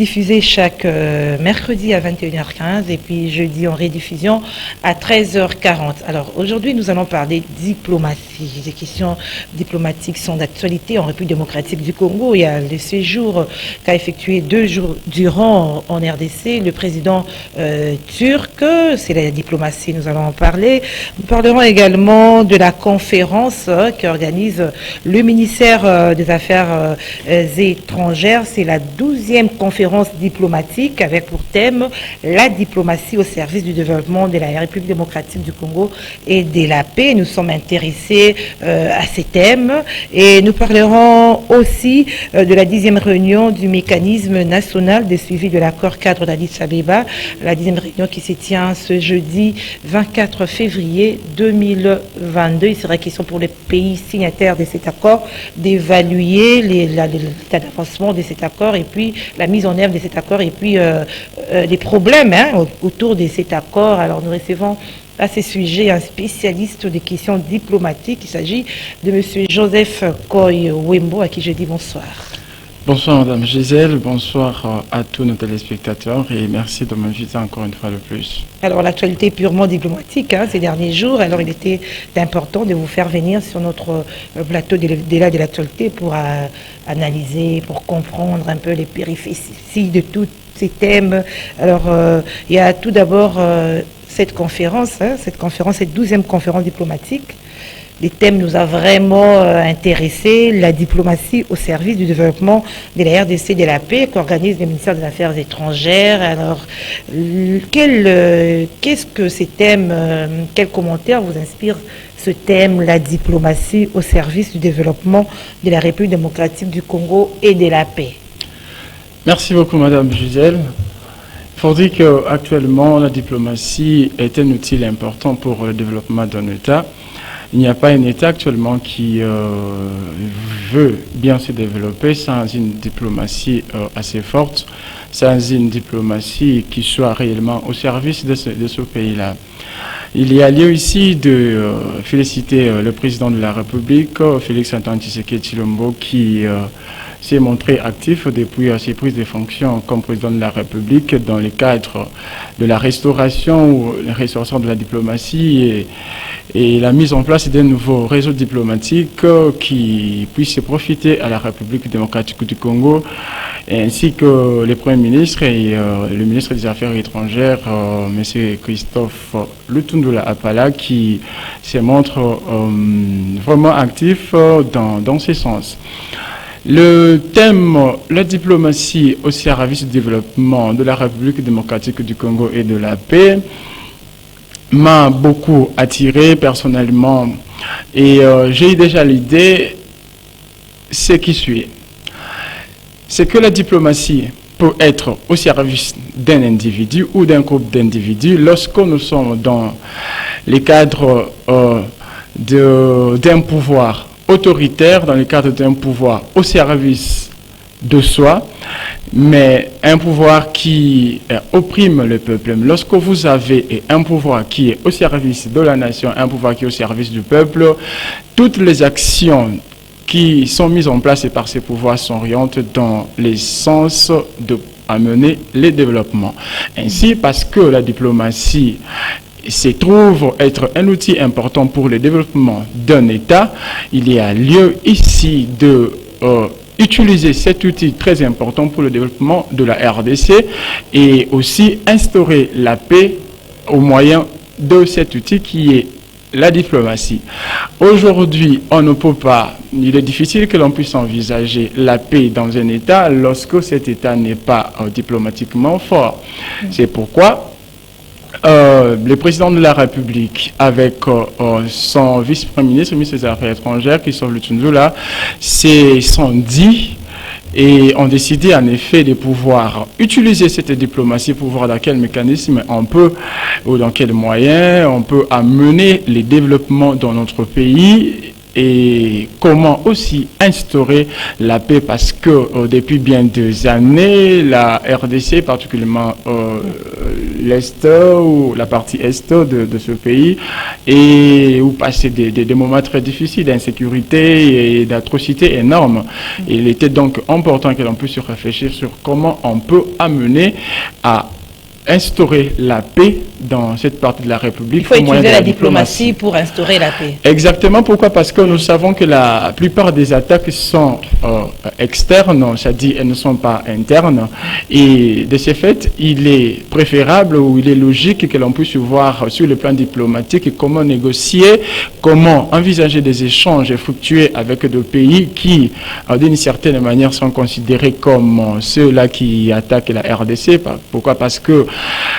Diffusé chaque mercredi à 21h15 et puis jeudi en rediffusion à 13h40. Alors aujourd'hui, nous allons parler diplomatie. Les questions diplomatiques sont d'actualité en République démocratique du Congo. Il y a le séjour qu'a effectué 2 jours durant en RDC le président turc. C'est la diplomatie, nous allons en parler. Nous parlerons également de la conférence qu'organise le ministère des Affaires étrangères. C'est la 12e conférence diplomatique avec pour thème la diplomatie au service du développement de la République démocratique du Congo et de la paix. Nous sommes intéressés à ces thèmes et nous parlerons aussi de la 10e réunion du mécanisme national de suivi de l'accord cadre d'Addis Abeba, la 10e réunion qui se tient ce jeudi 24 février 2022. Il sera question pour les pays signataires de cet accord d'évaluer l'état d'avancement de cet accord et puis la mise en œuvre de cet accord et puis les problèmes autour de cet accord. Alors nous recevons à ce sujet un spécialiste des questions diplomatiques. Il s'agit de M. Joseph Koy Wembo, à qui je dis bonsoir. Bonsoir Madame Gisèle, bonsoir à tous nos téléspectateurs et merci de m'inviter encore une fois de plus. Alors l'actualité purement diplomatique ces derniers jours, alors il était important de vous faire venir sur notre plateau de l'actualité pour analyser, pour comprendre un peu les péripéties de tous ces thèmes. Alors il y a tout d'abord cette conférence, cette 12e conférence diplomatique. Les thèmes nous a vraiment intéressés, la diplomatie au service du développement de la RDC de la paix qu'organise le ministère des Affaires étrangères. Alors, qu'est-ce que ces thèmes, quels commentaires vous inspirent ce thème, la diplomatie au service du développement de la République démocratique du Congo et de la paix? Merci beaucoup Madame Gisèle. Il faut dire qu'actuellement, la diplomatie est un outil important pour le développement d'un État. Il n'y a pas un État actuellement qui veut bien se développer sans une diplomatie assez forte, sans une diplomatie qui soit réellement au service de ce pays-là. Il y a lieu ici de féliciter le président de la République, Félix-Antoine Tshisekedi Tshilombo, qui s'est montré actif depuis ses prises de fonction comme président de la République dans le cadre de la restauration ou la restauration de la diplomatie et la mise en place d'un nouveau réseau diplomatique qui puisse profiter à la République démocratique du Congo, ainsi que le Premier ministre et le ministre des Affaires étrangères, M. Christophe Lutundula Apala, qui se montre vraiment actif dans ce sens. Le thème « La diplomatie au service du développement de la République démocratique du Congo et de la paix » m'a beaucoup attiré personnellement et j'ai déjà l'idée, ce qui suit. C'est que la diplomatie peut être au service d'un individu ou d'un groupe d'individus lorsque nous sommes dans les cadres d'un pouvoir autoritaire, dans le cadre d'un pouvoir au service de soi, mais un pouvoir qui opprime le peuple. Lorsque vous avez un pouvoir qui est au service de la nation, un pouvoir qui est au service du peuple, toutes les actions qui sont mises en place par ces pouvoirs s'orientent dans le sens de amener les développements. Ainsi, parce que la diplomatie se trouve être un outil important pour le développement d'un État, il y a lieu ici de utiliser cet outil très important pour le développement de la RDC et aussi instaurer la paix au moyen de cet outil qui est la diplomatie. Aujourd'hui, on ne peut pas, il est difficile que l'on puisse envisager la paix dans un État lorsque cet État n'est pas diplomatiquement fort. C'est pourquoi le président de la République, avec son vice-premier ministre, le ministre des Affaires étrangères, Christophe Lutundula, se sont dit et ont décidé en effet de pouvoir utiliser cette diplomatie pour voir dans quel mécanisme on peut, ou dans quels moyens on peut amener les développements dans notre pays et comment aussi instaurer la paix, parce que depuis bien des années, la RDC, particulièrement l'Est ou la partie Est de ce pays, et où passer des moments très difficiles d'insécurité et d'atrocités énormes. Il était donc important que l'on puisse réfléchir sur comment on peut amener à instaurer la paix dans cette partie de la République. Il faut utiliser la diplomatie pour instaurer la paix. Exactement. Pourquoi? Parce que nous savons que la plupart des attaques sont externes, c'est-à-dire elles ne sont pas internes. Et de ce fait, il est préférable ou il est logique que l'on puisse voir sur le plan diplomatique comment négocier, comment envisager des échanges fructueux avec des pays qui, d'une certaine manière, sont considérés comme ceux-là qui attaquent la RDC. Pourquoi? Parce que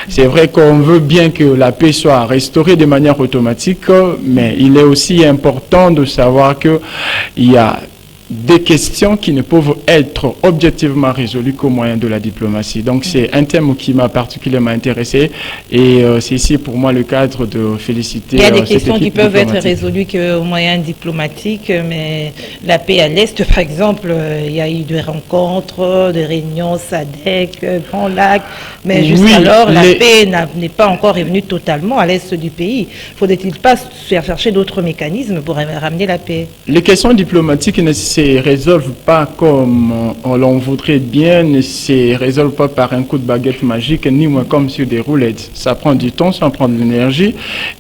c'est vrai qu'on veut bien que la paix soit restaurée de manière automatique, mais il est aussi important de savoir qu'il y a des questions qui ne peuvent être objectivement résolues qu'au moyen de la diplomatie. Donc c'est un thème qui m'a particulièrement intéressé et c'est ici pour moi le cadre de féliciter. Il y a des questions qui peuvent être résolues qu'au moyen diplomatique, mais la paix à l'Est, par exemple, il y a eu des rencontres, des réunions SADC, Grand Lac, mais jusqu'alors la paix n'est pas encore revenue totalement à l'Est du pays. Faudrait-il pas faire chercher d'autres mécanismes pour ramener la paix? Les questions diplomatiques ne se résolvent pas comme l'on voudrait bien, ne se résolvent pas par un coup de baguette magique, ni moins comme sur des roulettes. Ça prend du temps, ça prend de l'énergie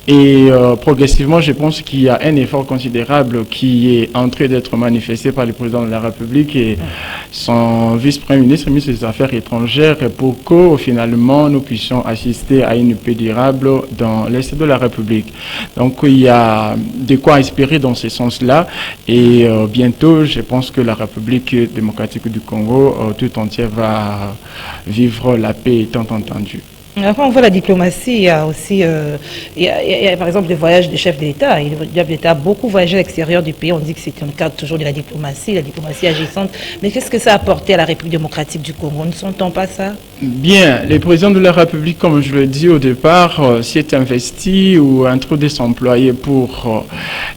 et progressivement, je pense qu'il y a un effort considérable qui est en train d'être manifesté par le président de la République et son vice-premier ministre, ministre des Affaires étrangères, pour que finalement nous puissions assister à une paix durable dans l'Est de la République. Donc il y a de quoi espérer dans ce sens-là et bientôt, je pense que la République démocratique du Congo tout entière va vivre la paix étant entendue. Quand on voit la diplomatie, il y a aussi, il y a, par exemple des voyages des chefs d'État. Les chefs d'État beaucoup voyagé à l'extérieur du pays. On dit que c'est un cadre toujours de la diplomatie agissante. Mais qu'est-ce que ça a apporté à la République démocratique du Congo? Ne sent-on pas ça? Bien, le président de la République, comme je le dis au départ, s'est investi ou introduit ses employés pour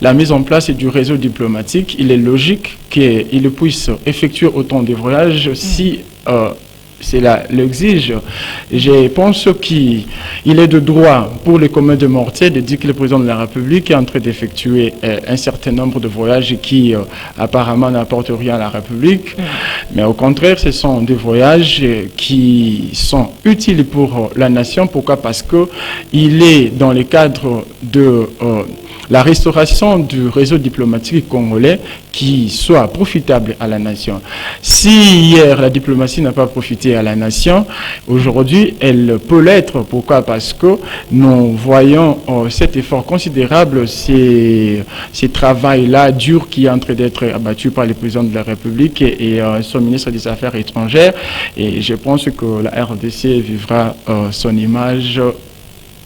la mise en place du réseau diplomatique. Il est logique qu'il puisse effectuer autant de voyages si cela l'exige. Je pense qu'il est de droit pour les communs de mortier de dire que le président de la République est en train d'effectuer un certain nombre de voyages qui apparemment n'apportent rien à la République. Mais au contraire, ce sont des voyages qui sont utiles pour la nation. Pourquoi? Parce qu'il est dans le cadre de la restauration du réseau diplomatique congolais qui soit profitable à la nation. Si hier la diplomatie n'a pas profité à la nation, aujourd'hui elle peut l'être. Pourquoi? Parce que nous voyons cet effort considérable, ce travail-là dur qui est en train d'être abattu par le président de la République et son ministre des Affaires étrangères. Et je pense que la RDC vivra son image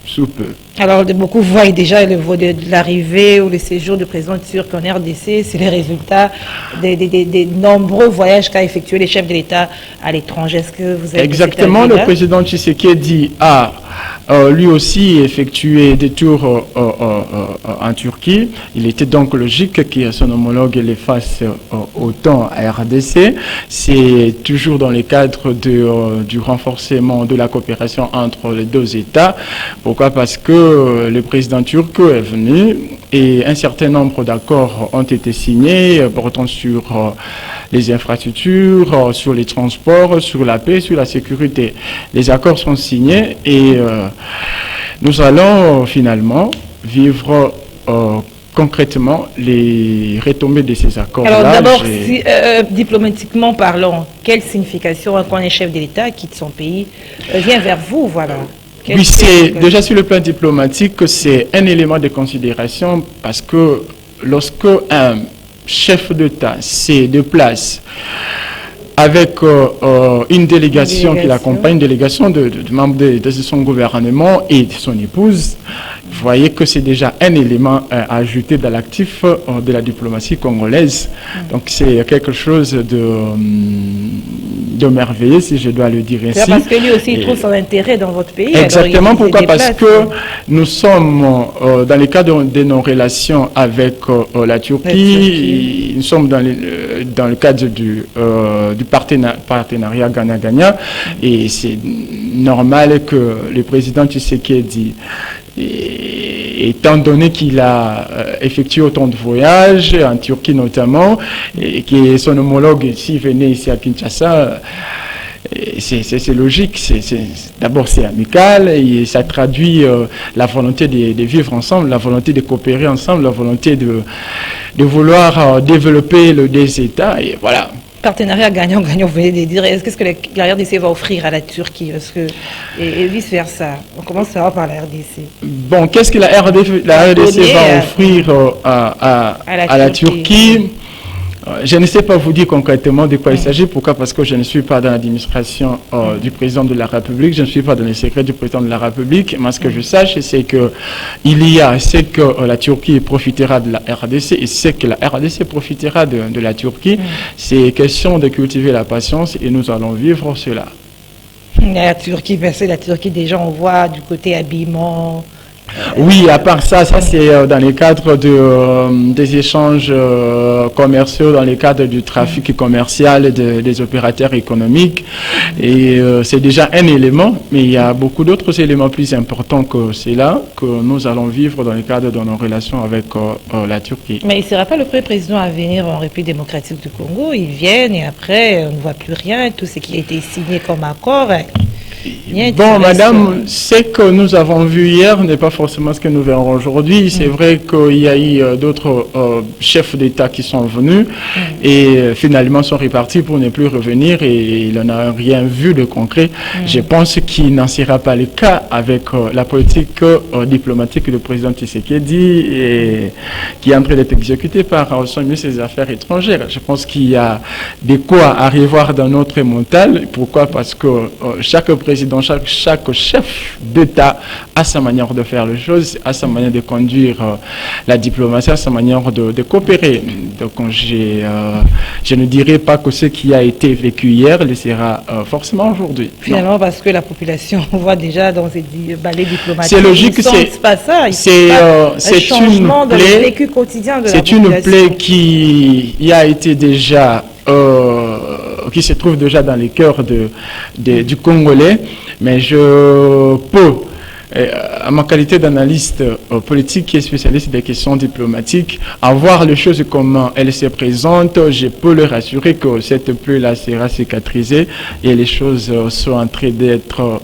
sous peu. Alors, beaucoup voient déjà de l'arrivée ou le séjour du président turc en RDC, c'est les résultats des nombreux voyages qu'a effectué les chefs de l'État à l'étranger. Est-ce que vous avez exactement, le président Tshisekedi a lui aussi effectué des tours en Turquie. Il était donc logique que son homologue les fasse autant à RDC. C'est toujours dans le cadre du renforcement de la coopération entre les deux États. Pourquoi? Parce que le président turc est venu et un certain nombre d'accords ont été signés portant sur les infrastructures, sur les transports, sur la paix, sur la sécurité. Les accords sont signés et nous allons finalement vivre concrètement les retombées de ces accords-là. Alors d'abord, diplomatiquement parlant, quelle signification quand un chef de l'État quitte son pays vient vers vous, voilà? Oui, c'est déjà sur le plan diplomatique, c'est un élément de considération parce que lorsque un chef d'État se déplace avec une délégation qui l'accompagne, une délégation de membres de son gouvernement et de son épouse, il Vous voyez que c'est déjà un élément à ajouter dans l'actif de la diplomatie congolaise. Donc c'est quelque chose de merveilleux, si je dois le dire ainsi. Parce que lui aussi, il trouve son intérêt dans votre pays. Exactement. Pourquoi? Parce que nous sommes dans le cadre de nos relations avec la Turquie. Nous sommes dans le cadre du partenariat gagnant-gagnant. Et c'est normal que le président Tshisekedi, étant donné qu'il a effectué autant de voyages, en Turquie notamment, et que son homologue ici venait ici à Kinshasa, c'est logique. D'abord, c'est amical et ça traduit la volonté de vivre ensemble, la volonté de coopérer ensemble, la volonté de vouloir développer les deux États. Et voilà. Partenariat gagnant-gagnant, vous venez de dire, qu'est-ce que la RDC va offrir à la Turquie et vice-versa? On commence à voir par la RDC. Bon, qu'est-ce que la RDC va offrir à la Turquie? Je ne sais pas vous dire concrètement de quoi il s'agit. Pourquoi? Parce que je ne suis pas dans l'administration du président de la République, je ne suis pas dans les secrets du président de la République. Mais ce que je sache, c'est que c'est que la Turquie profitera de la RDC et c'est que la RDC profitera de la Turquie. C'est question de cultiver la patience et nous allons vivre cela. La Turquie, c'est la Turquie, déjà on voit du côté habillement. Oui, à part ça, c'est dans le cadre des échanges commerciaux, dans le cadre du trafic commercial des opérateurs économiques. Et c'est déjà un élément, mais il y a beaucoup d'autres éléments plus importants que cela que nous allons vivre dans le cadre de nos relations avec la Turquie. Mais il ne sera pas le premier président à venir en République démocratique du Congo. Ils viennent et après, on ne voit plus rien. Tout ce qui a été signé comme accord. Bon, madame, ce que nous avons vu hier n'est pas forcément ce que nous verrons aujourd'hui. C'est vrai qu'il y a eu d'autres chefs d'État qui sont venus et finalement sont repartis pour ne plus revenir et il n'en a rien vu de concret. Je pense qu'il n'en sera pas le cas avec la politique diplomatique du président Tshisekedi et qui est en train d'être exécutée par son ministre des Affaires étrangères. Je pense qu'il y a de quoi à revoir dans notre mental. Pourquoi? Parce que chaque président, chaque chef d'État a sa manière de faire les choses, a sa manière de conduire la diplomatie, a sa manière de coopérer. Donc je ne dirais pas que ce qui a été vécu hier le sera forcément aujourd'hui. Finalement, parce que la population voit déjà dans ces balais diplomatiques. C'est logique, c'est pas ça. C'est changement dans le vécu quotidien de la population. C'est une plaie qui a été déjà qui se trouve déjà dans les cœurs du Congolais, mais je peux, à ma qualité d'analyste politique qui est spécialiste des questions diplomatiques, à voir les choses comment elles se présentent, je peux leur assurer que cette plaie-là sera cicatrisée et les choses sont en train d'être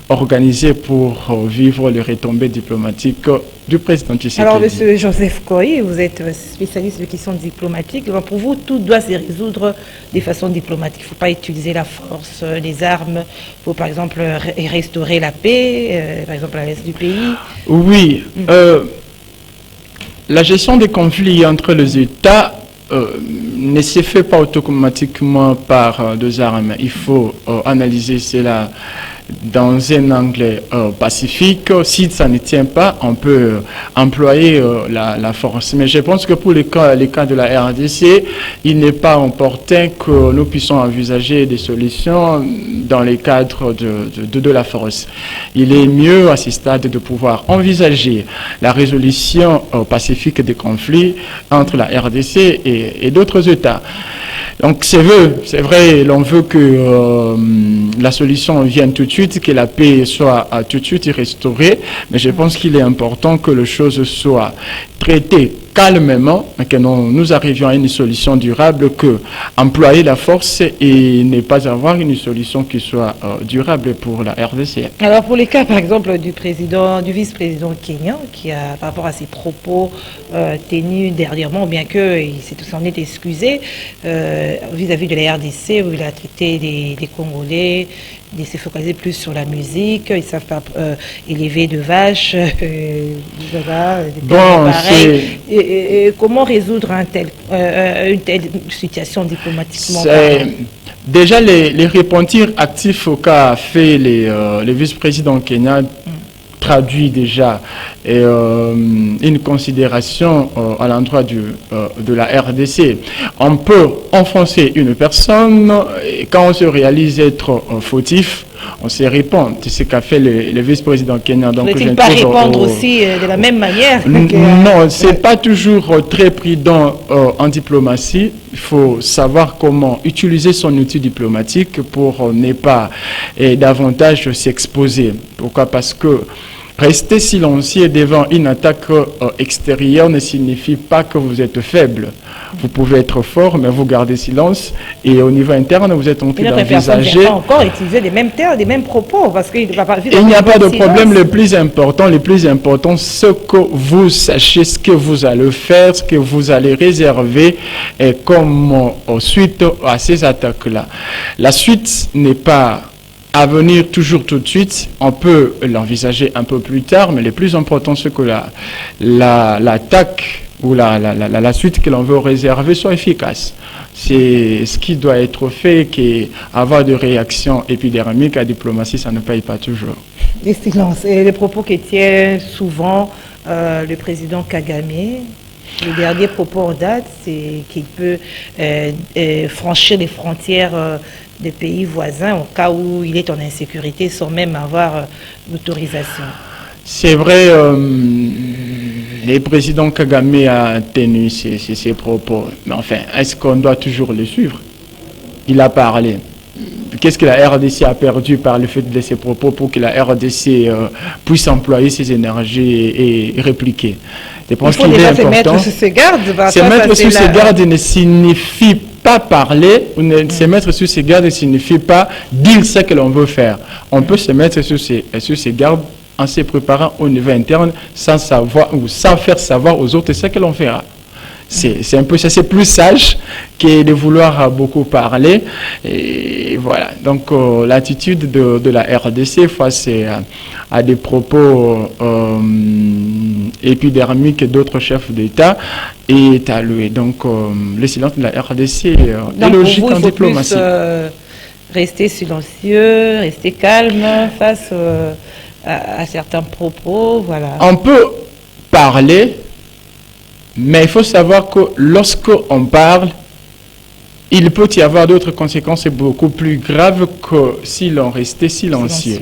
organisées pour vivre les retombées diplomatiques du président Tshisekedi. Alors, M. Joseph Koy, vous êtes spécialiste de questions diplomatiques. Pour vous, tout doit se résoudre de façon diplomatique. Il ne faut pas utiliser la force, les armes pour, par exemple, restaurer la paix, par exemple, à l'est du pays. Oui. La gestion des conflits entre les États ne se fait pas automatiquement par des armes. Il faut analyser cela dans un angle pacifique. Si ça ne tient pas, on peut employer la force. Mais je pense que pour les cas de la RDC, il n'est pas opportun que nous puissions envisager des solutions dans les cadres de la force. Il est mieux à ce stade de pouvoir envisager la résolution pacifique des conflits entre la RDC et d'autres États. Donc c'est vrai, l'on veut que la solution vienne tout de suite, que la paix soit tout de suite restaurée, mais je pense qu'il est important que les choses soient traitées calmement, que nous arrivions à une solution durable, que employer la force et ne pas avoir une solution qui soit durable pour la RDC. Alors pour les cas par exemple du vice-président kenyan qui a par rapport à ses propos tenus dernièrement, bien qu'il s'en est excusé vis-à-vis de la RDC où il a traité des Congolais, de se focaliser plus sur la musique, ils ne savent pas élever de vaches, comment résoudre une telle situation diplomatiquement parlant? Déjà, les repentirs actifs qu'a fait les vice-présidents kenyans traduit déjà une considération à l'endroit de la RDC. On peut enfoncer une personne et quand on se réalise être fautif, on se répond. C'est ce qu'a fait le vice-président kenyan. Donc, ne faut-il pas répondre aussi de la même manière Non, c'est pas toujours très prudent en diplomatie. Il faut savoir comment utiliser son outil diplomatique pour ne pas davantage s'exposer. Pourquoi? Parce que rester silencieux devant une attaque extérieure ne signifie pas que vous êtes faible. Vous pouvez être fort, mais vous gardez silence. Et au niveau interne, vous êtes en train d'envisager... Il ne encore utiliser les mêmes termes, les mêmes propos. Parce qu'il va pas il n'y a pas de problème. Le plus important, c'est que vous sachiez ce que vous allez faire, ce que vous allez réserver et comme suite à ces attaques-là. La suite n'est pas à venir toujours tout de suite, on peut l'envisager un peu plus tard, mais le plus important, c'est que l'attaque ou la suite que l'on veut réserver soit efficace. C'est ce qui doit être fait, qu'avoir de réactions épidermiques à diplomatie, ça ne paye pas toujours. Les silences et les propos que tient souvent le président Kagame. Le dernier propos en date, c'est qu'il peut franchir les frontières des pays voisins au cas où il est en insécurité sans même avoir l'autorisation. C'est vrai, le président Kagame a tenu ses propos. Mais enfin, est-ce qu'on doit toujours le suivre? Il a parlé. Qu'est-ce que la RDC a perdu par le fait de ses propos pour que la RDC puisse employer ses énergies et répliquer? Je pense qu'il est important. Se mettre sous ses gardes. Se mettre sous ses gardes ne signifie pas parler, ou se mettre sous ses gardes ne signifie pas dire ce que l'on veut faire. On peut se mettre sous ses gardes en se préparant au niveau interne sans savoir ou sans faire savoir aux autres ce que l'on fera. C'est un peu ça, c'est plus sage que de vouloir beaucoup parler. Et voilà, donc l'attitude de la RDC face à des propos épidermiques d'autres chefs d'État est alloué. Donc le silence de la RDC est logique en diplomatie. Rester silencieux, rester calme face à certains propos. Voilà. On peut parler, mais il faut savoir que lorsqu'on parle, il peut y avoir d'autres conséquences beaucoup plus graves que si l'on restait silencieux.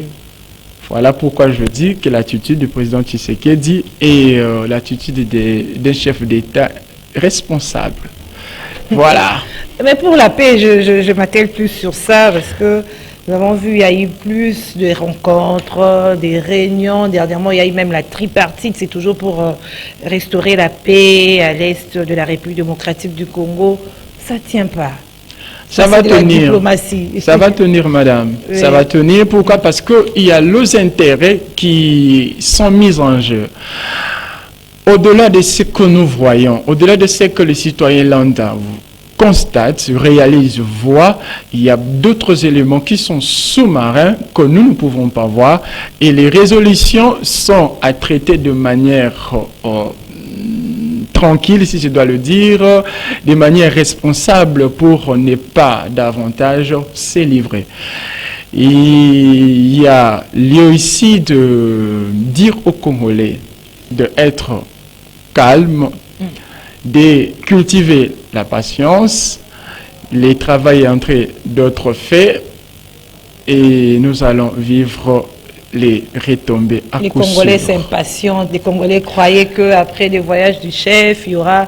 Voilà pourquoi je dis que l'attitude du président Tshisekedi est l'attitude d'un chef d'État responsable. Voilà. Mais pour la paix, je m'attelle plus sur ça parce que nous avons vu, il y a eu plus de rencontres, des réunions. Dernièrement, il y a eu même la tripartite. C'est toujours pour restaurer la paix à l'est de la République démocratique du Congo. Ça ne tient pas. Ça va tenir. Ça va tenir, madame. Oui. Ça va tenir. Pourquoi? Parce qu'il y a les intérêts qui sont mis en jeu. Au-delà de ce que nous voyons, au-delà de ce que les citoyens lambda constate, réalise, voit, il y a d'autres éléments qui sont sous-marins que nous ne pouvons pas voir et les résolutions sont à traiter de manière tranquille, si je dois le dire, de manière responsable pour ne pas davantage se livrer. Il y a lieu ici de dire aux Congolais d'être calmes, de cultiver la patience, les travail entre d'autres faits, et nous allons vivre les retombées à les Congolais s'impatientent, les Congolais croyaient qu'après le voyage du chef, il y aura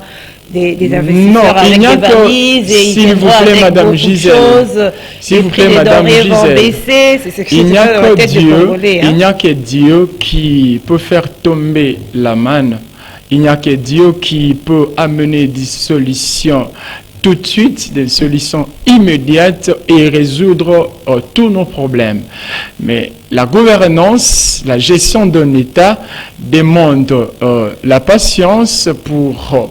des investisseurs avec des valises et s'il vous plaît, Madame Gisèle, s'il vous plaît, Madame Gisèle, il n'y a que Dieu qui peut faire tomber la manne. Il n'y a que Dieu qui peut amener des solutions tout de suite, des solutions immédiates et résoudre tous nos problèmes. Mais la gouvernance, la gestion d'un État demande la patience pour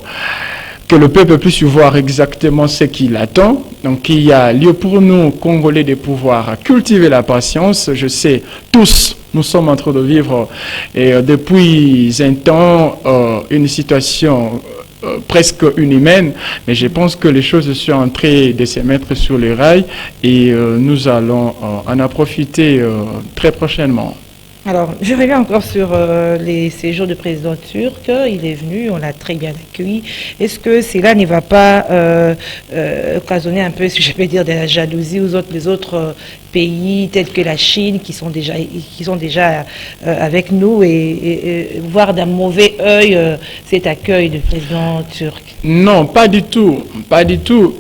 que le peuple puisse voir exactement ce qu'il attend. Donc il y a lieu pour nous, Congolais, de pouvoir cultiver la patience. Je sais, tous, nous sommes en train de vivre depuis un temps une situation presque inhumaine, mais je pense que les choses sont en train de se mettre sur les rails et nous allons en profiter très prochainement. Alors, je reviens encore sur les séjours de président turc. Il est venu, on l'a très bien accueilli. Est-ce que cela ne va pas occasionner un peu, si je peux dire, de la jalousie aux autres, les autres pays tels que la Chine qui sont déjà avec nous et voir d'un mauvais œil cet accueil du président turc? Non, pas du tout, pas du tout.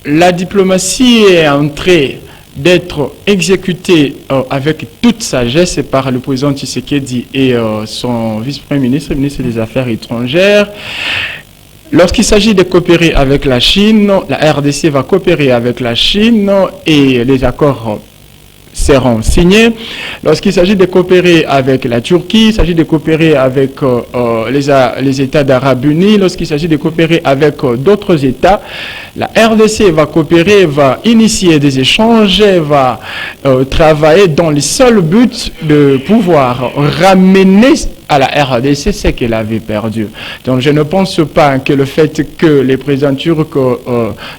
La diplomatie est entrée d'être exécuté avec toute sagesse par le président Tshisekedi et son vice-premier ministre, le ministre des Affaires étrangères. Lorsqu'il s'agit de coopérer avec la Chine, la RDC va coopérer avec la Chine et les accords seront signés. Lorsqu'il s'agit de coopérer avec la Turquie, il s'agit de coopérer avec les États d'Arabes Unis, lorsqu'il s'agit de coopérer avec d'autres États, la RDC va coopérer, va initier des échanges, va travailler dans le seul but de pouvoir ramener à la RDC ce qu'elle avait perdu. Donc je ne pense pas que le fait que les présidents turcs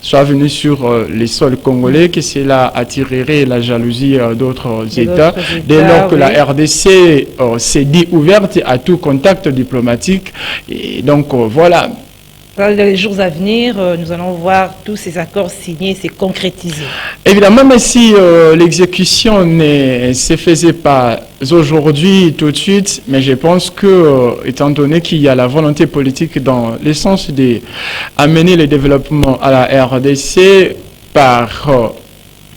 soient venus sur les sols congolais, que cela attirerait la jalousie d'autres États, dès lors que la RDC s'est dit ouverte à tout contact diplomatique. Et donc voilà. Dans les jours à venir, nous allons voir tous ces accords signés, se concrétiser. Évidemment, mais si l'exécution ne se faisait pas aujourd'hui, tout de suite, mais je pense que, étant donné qu'il y a la volonté politique dans le sens d'amener le développement à la RDC par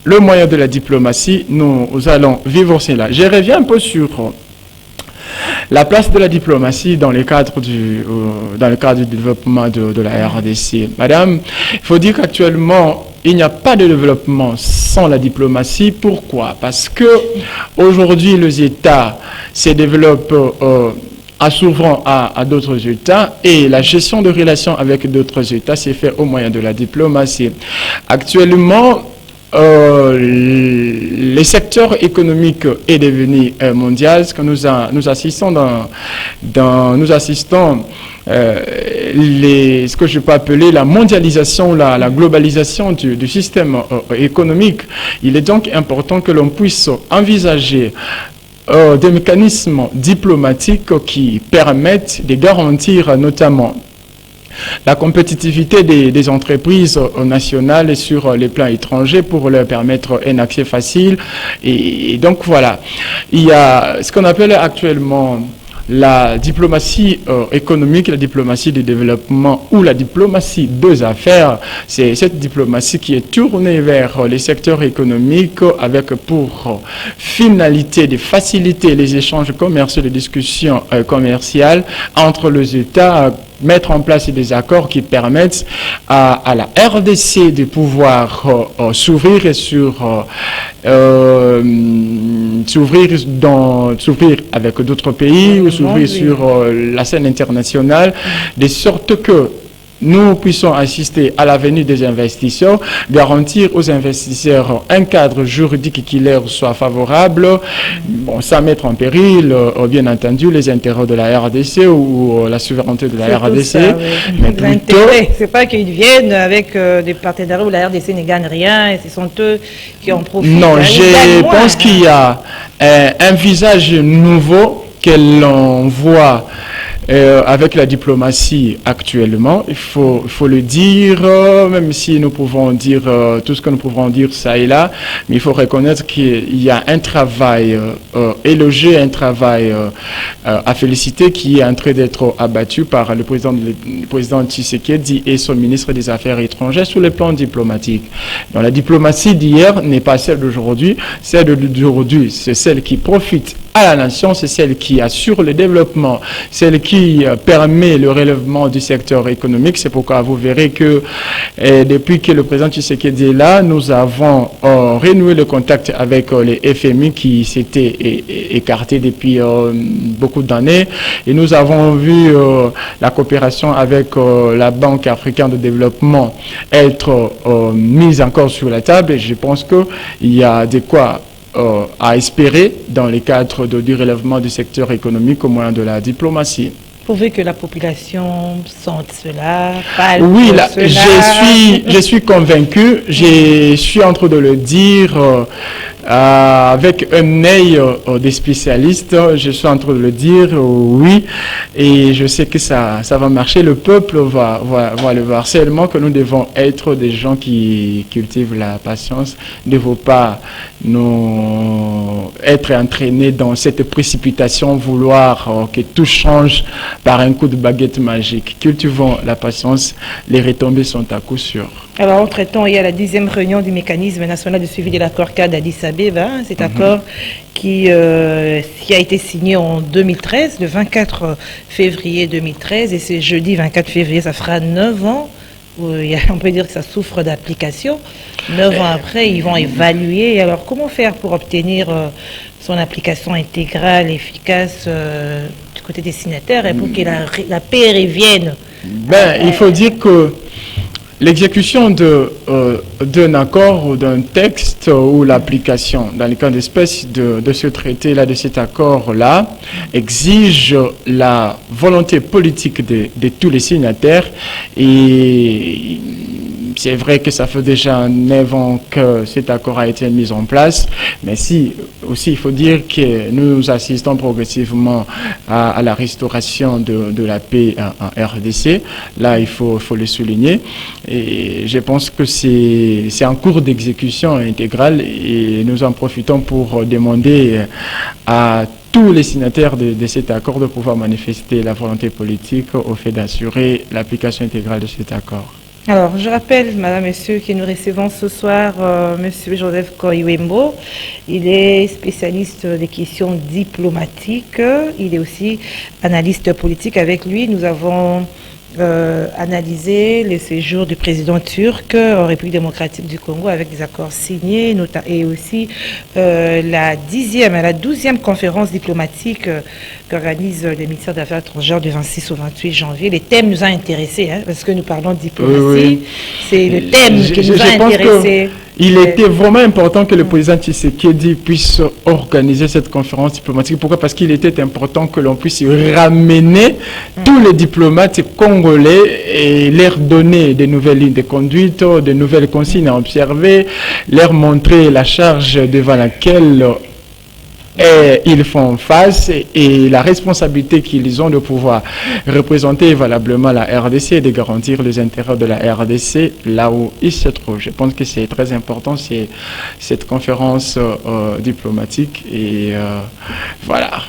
le moyen de la diplomatie, nous allons vivre cela. Je reviens un peu sur la place de la diplomatie dans le cadre du développement de la RDC. Madame, il faut dire qu'actuellement, il n'y a pas de développement sans la diplomatie. Pourquoi? Parce que aujourd'hui, les États se développent en s'ouvrant à d'autres États et la gestion de relations avec d'autres États s'est faite au moyen de la diplomatie. Actuellement, le secteur économique est devenu mondial. Ce que nous assistons ce que je peux appeler la mondialisation, la globalisation du système économique. Il est donc important que l'on puisse envisager des mécanismes diplomatiques qui permettent de garantir notamment la compétitivité des entreprises nationales sur les plans étrangers pour leur permettre un accès facile. Et donc voilà, il y a ce qu'on appelle actuellement la diplomatie économique, la diplomatie de développement ou la diplomatie des affaires. C'est cette diplomatie qui est tournée vers les secteurs économiques avec pour finalité de faciliter les échanges commerciaux, les discussions commerciales entre les États, mettre en place des accords qui permettent à la RDC de pouvoir s'ouvrir avec d'autres pays ou s'ouvrir sur la scène internationale, de sorte que nous puissions assister à la venue des investisseurs, garantir aux investisseurs un cadre juridique qui leur soit favorable, bon, sans mettre en péril, bien entendu, les intérêts de la RDC ou la souveraineté de la RDC. Ça, oui. Mais plutôt... C'est pas qu'ils viennent avec des partenariats où la RDC ne gagne rien et ce sont eux qui en profitent. Non, je pense qu'il y a un visage nouveau que l'on voit avec la diplomatie actuellement, il faut le dire, même si nous pouvons dire tout ce que nous pouvons dire ça et là, mais il faut reconnaître qu'il y a un travail élogieux, un travail à féliciter qui est en train d'être abattu par le président Tshisekedi et son ministre des Affaires étrangères sur le plan diplomatique. Donc la diplomatie d'hier n'est pas celle d'aujourd'hui, celle d'aujourd'hui, c'est celle qui profite à la nation, c'est celle qui assure le développement, celle qui permet le relèvement du secteur économique. C'est pourquoi vous verrez que depuis que le président Tshisekedi est là, nous avons renoué le contact avec les FMI qui s'étaient écartés depuis beaucoup d'années. Et nous avons vu la coopération avec la Banque africaine de développement être mise encore sur la table. Et je pense qu'il y a de quoi à espérer dans le cadre du relèvement du secteur économique au moyen de la diplomatie. Pourvu que la population sente cela, parle Oui, de là, cela. je suis convaincu, je suis en train de le dire avec un œil des spécialistes, je suis en train de le dire, oui, et je sais que ça va marcher, le peuple va le voir. Seulement que nous devons être des gens qui cultivent la patience, ne devons pas nous être entraînés dans cette précipitation, vouloir que tout change par un coup de baguette magique. Cultivons la patience, les retombées sont à coup sûr. Alors, entre-temps, il y a la 10e réunion du mécanisme national de suivi de l'accord cadre d'Addis Abeba, cet accord qui a été signé en 2013, le 24 février 2013, et c'est jeudi 24 février, ça fera 9 ans. On peut dire que ça souffre d'application. 9 ans après, ils vont évaluer. Alors, comment faire pour obtenir son application intégrale, efficace du côté des signataires et pour que la paix revienne? Il faut dire que l'exécution d'un accord ou d'un texte ou l'application, dans le cas d'espèce de ce traité-là, de cet accord-là, exige la volonté politique de tous les signataires. Et c'est vrai que ça fait déjà 9 ans que cet accord a été mis en place, mais aussi il faut dire que nous assistons progressivement à la restauration de la paix en RDC. Là, il faut le souligner. Et je pense que c'est en cours d'exécution intégrale et nous en profitons pour demander à tous les signataires de cet accord de pouvoir manifester la volonté politique au fait d'assurer l'application intégrale de cet accord. Alors, je rappelle, madame, messieurs, que nous recevons ce soir monsieur Joseph Koiwembo. Il est spécialiste des questions diplomatiques. Il est aussi analyste politique. Avec lui, nous avons analysé le séjour du président turc en République démocratique du Congo avec des accords signés et aussi la 12e conférence diplomatique qu'organise le ministère des Affaires étrangères du 26 au 28 janvier. Les thèmes nous ont intéressés, parce que nous parlons de diplomatie. Oui. C'est le thème qui nous a intéressés. Il était vraiment important que le président Tshisekedi puisse organiser cette conférence diplomatique. Pourquoi? Parce qu'il était important que l'on puisse ramener tous les diplomates congolais et leur donner des nouvelles lignes de conduite, de nouvelles consignes à observer, leur montrer la charge devant laquelle ils font face et la responsabilité qu'ils ont de pouvoir représenter valablement la RDC et de garantir les intérêts de la RDC là où ils se trouvent. Je pense que c'est très important, c'est cette conférence diplomatique et voilà.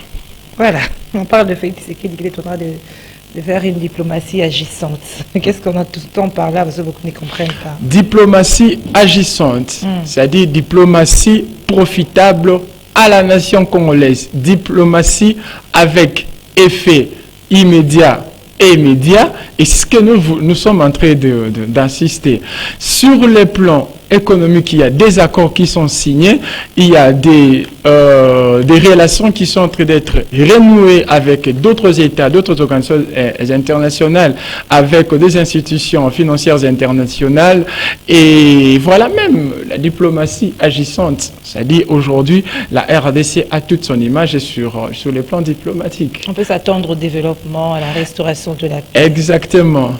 Voilà, on parle de Félix Tshisekedi, il est en train de faire une diplomatie agissante. Qu'est-ce qu'on a tout le temps par là, parce que beaucoup ne comprennent pas. Diplomatie agissante, c'est-à-dire diplomatie profitable à la nation congolaise, diplomatie avec effet immédiat et immédiat, et c'est ce que nous sommes en train d'insister. Sur le plan économique, il y a des accords qui sont signés, il y a des relations qui sont en train d'être renouées avec d'autres États, d'autres organisations internationales, avec des institutions financières internationales, et voilà même la diplomatie agissante. C'est-à-dire aujourd'hui, la RDC a toute son image sur le plan diplomatique. On peut s'attendre au développement, à la restauration de la paix. Exactement.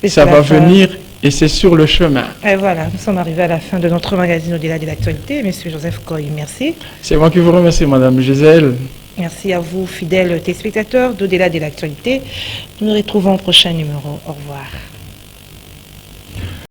Ça va venir. Et c'est sur le chemin. Et voilà, nous sommes arrivés à la fin de notre magazine Au-delà de l'actualité. Monsieur Joseph Koy, merci. C'est moi qui vous remercie, Madame Gisèle. Merci à vous, fidèles téléspectateurs d'Au-delà de l'actualité. Nous nous retrouvons au prochain numéro. Au revoir.